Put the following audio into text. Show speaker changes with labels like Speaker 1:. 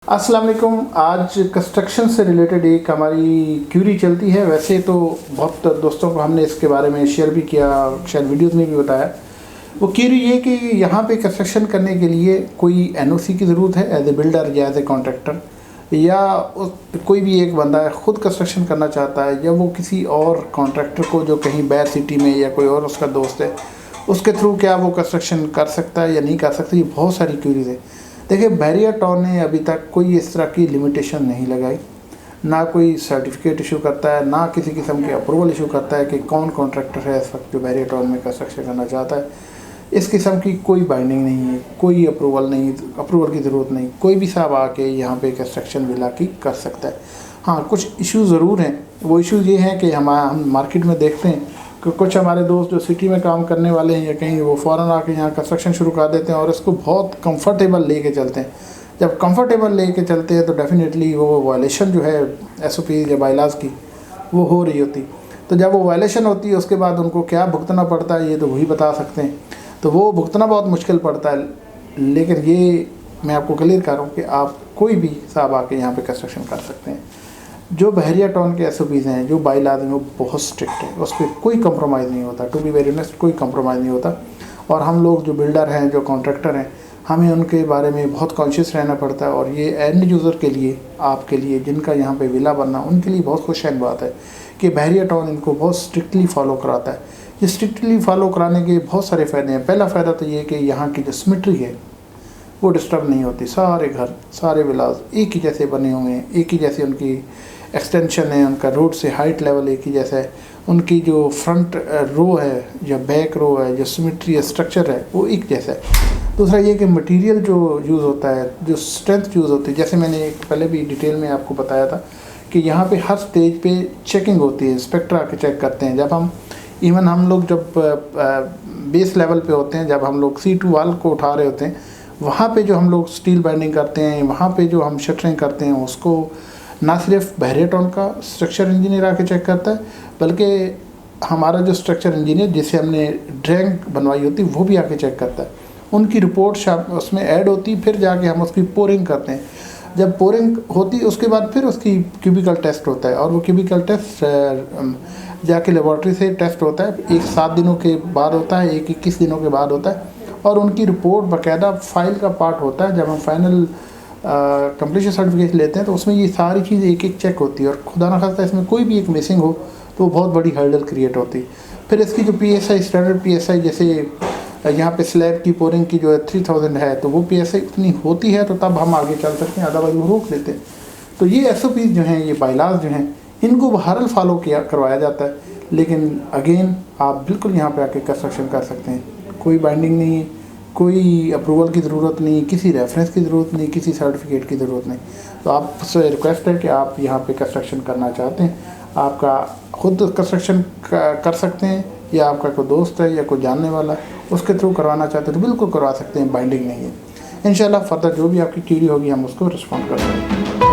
Speaker 1: अस्सलाम वालेकुम। आज कंस्ट्रक्शन से रिलेटेड एक हमारी क्यूरी चलती है। वैसे तो बहुत दोस्तों को हमने इसके बारे में शेयर भी किया, शायद वीडियोस में भी बताया। वो क्यूरी ये कि यहाँ पे कंस्ट्रक्शन करने के लिए कोई एनओसी की ज़रूरत है एज ए बिल्डर या एज ए कॉन्ट्रैक्टर, या कोई भी एक बंदा है खुद कंस्ट्रक्शन करना चाहता है, या वो किसी और कॉन्ट्रैक्टर को जो कहीं बैर सिटी में या कोई और उसका दोस्त है उसके थ्रू क्या वो कंस्ट्रक्शन कर सकता है या नहीं कर सकता। ये बहुत सारी क्यूरीज है। देखिए, बहरिया टाउन ने अभी तक कोई इस तरह की लिमिटेशन नहीं लगाई, ना कोई सर्टिफिकेट इशू करता है, ना किसी किस्म के अप्रूवल इशू करता है कि कौन कॉन्ट्रैक्टर है इस वक्त जो बहरिया टाउन में कंस्ट्रक्शन करना चाहता है। इस किस्म की कोई बाइंडिंग नहीं है, कोई अप्रूवल नहीं, अप्रूवल की ज़रूरत नहीं। कोई भी साहब आके यहाँ पे कंस्ट्रक्शन विला की कर सकता है। हाँ, कुछ इशू ज़रूर हैं। वो इशूज़ ये हैं कि हम मार्केट में देखते हैं कि कुछ हमारे दोस्त जो सिटी में काम करने वाले हैं या कहीं, वो फ़ौरन आके यहाँ कंस्ट्रक्शन शुरू कर देते हैं और इसको बहुत कंफर्टेबल लेके चलते हैं। जब कंफर्टेबल लेके चलते हैं तो डेफिनेटली वो वायलेशन जो है एसओपी या बायलाज की वो हो रही होती। तो जब वो वायलेशन होती है उसके बाद उनको क्या भुगतना पड़ता है ये तो वही बता सकते हैं। तो वो भुगतना बहुत मुश्किल पड़ता है। लेकिन ये मैं आपको क्लियर कर रहा हूँ कि आप कोई भी साहब आके यहाँ पे कंस्ट्रक्शन कर सकते हैं। जो बहरिया टाउन के एसओपीज़ हैं, जो बायलाज हैं, वो बहुत स्ट्रिक्ट है, उस पर कोई कंप्रोमाइज़ नहीं होता। टू बी वेरी ऑनेस्ट, कोई कंप्रोमाइज़ नहीं होता। और हम लोग जो बिल्डर हैं, जो कॉन्ट्रैक्टर हैं, हमें उनके बारे में बहुत कॉन्शियस रहना पड़ता है। और ये एंड यूज़र के लिए, आपके लिए, जिनका यहाँ पे विला बनना, उनके लिए बहुत खुशहाल बात है कि बहरिया टाउन इनको बहुत स्ट्रिक्टली फॉलो कराता है। ये स्ट्रिक्टली फॉलो कराने के बहुत सारे फ़ायदे हैं। पहला फ़ायदा तो ये कि यहाँ की जो सिमेट्री है वो डिस्टर्ब नहीं होती। सारे घर, सारे विलास एक ही जैसे बने हुए हैं, एक ही जैसे उनकी एक्सटेंशन है, उनका रोड से हाइट लेवल एक ही जैसा है, उनकी जो फ्रंट रो है या बैक रो है, जो सिमेट्री है, स्ट्रक्चर है, वो एक जैसा है। दूसरा ये कि मटेरियल जो यूज़ होता है, जो स्ट्रेंथ यूज़ होती है, जैसे मैंने पहले भी डिटेल में आपको बताया था कि यहाँ पे हर स्टेज पे चेकिंग होती है, इंस्पेक्टर आके चेक करते हैं। जब हम इवन हम लोग जब बेस लेवल पे होते हैं, जब हम लोग C2 वाल को उठा रहे होते हैं, वहाँ पे जो हम लोग स्टील बाइंडिंग करते हैं, वहाँ पे जो हम शटरिंग करते हैं, उसको ना सिर्फ बहरिया टाउन का स्ट्रक्चर इंजीनियर आके चेक करता है, बल्कि हमारा जो स्ट्रक्चर इंजीनियर जिसे हमने ड्राइंग बनवाई होती है वो भी आके चेक करता है। उनकी रिपोर्ट उसमें ऐड होती, फिर जाके हम उसकी पोरिंग करते हैं। जब पोरिंग होती है उसके बाद फिर उसकी क्यूबिकल टेस्ट होता है, और वो क्यूबिकल टेस्ट जाके लेबॉर्ट्री से टेस्ट होता है। एक 7 दिनों के बाद होता है, एक 21 दिनों के बाद होता है, और उनकी रिपोर्ट बाकायदा फाइल का पार्ट होता है। जब हम फाइनल कंप्लीशन सर्टिफिकेट लेते हैं तो उसमें ये सारी चीज़ एक एक चेक होती है, और खुदा न खास्ता इसमें कोई भी एक मिसिंग हो तो बहुत बड़ी हर्डल क्रिएट होती है। फिर इसकी जो PSI, स्टैंडर्ड PSI, जैसे यहाँ पे स्लैब की पोरिंग की जो है 3000 है, तो वो PSI उतनी होती है तो तब हम आगे चल सकते हैं, अदरवाइज वो रोक लेते हैं। तो ये SOPs जो हैं, ये बायलाज जो हैं, इनको बहरहाल फॉलो करवाया जाता है। लेकिन अगेन आप बिल्कुल यहाँ पे आके कंस्ट्रक्शन कर सकते हैं। कोई बाइंडिंग नहीं है, कोई अप्रूवल की ज़रूरत नहीं, किसी रेफरेंस की ज़रूरत नहीं, किसी सर्टिफिकेट की ज़रूरत नहीं। तो आपसे रिक्वेस्ट है कि आप यहाँ पे कंस्ट्रक्शन करना चाहते हैं, आपका खुद कंस्ट्रक्शन कर सकते हैं, या आपका कोई दोस्त है या कोई जानने वाला उसके थ्रू करवाना चाहते हैं तो बिल्कुल करवा सकते हैं, बाइंडिंग नहीं है। इंशाल्लाह फर्दर जो भी आपकी क्यूरी होगी हम उसको रिस्पॉन्ड कर देंगे।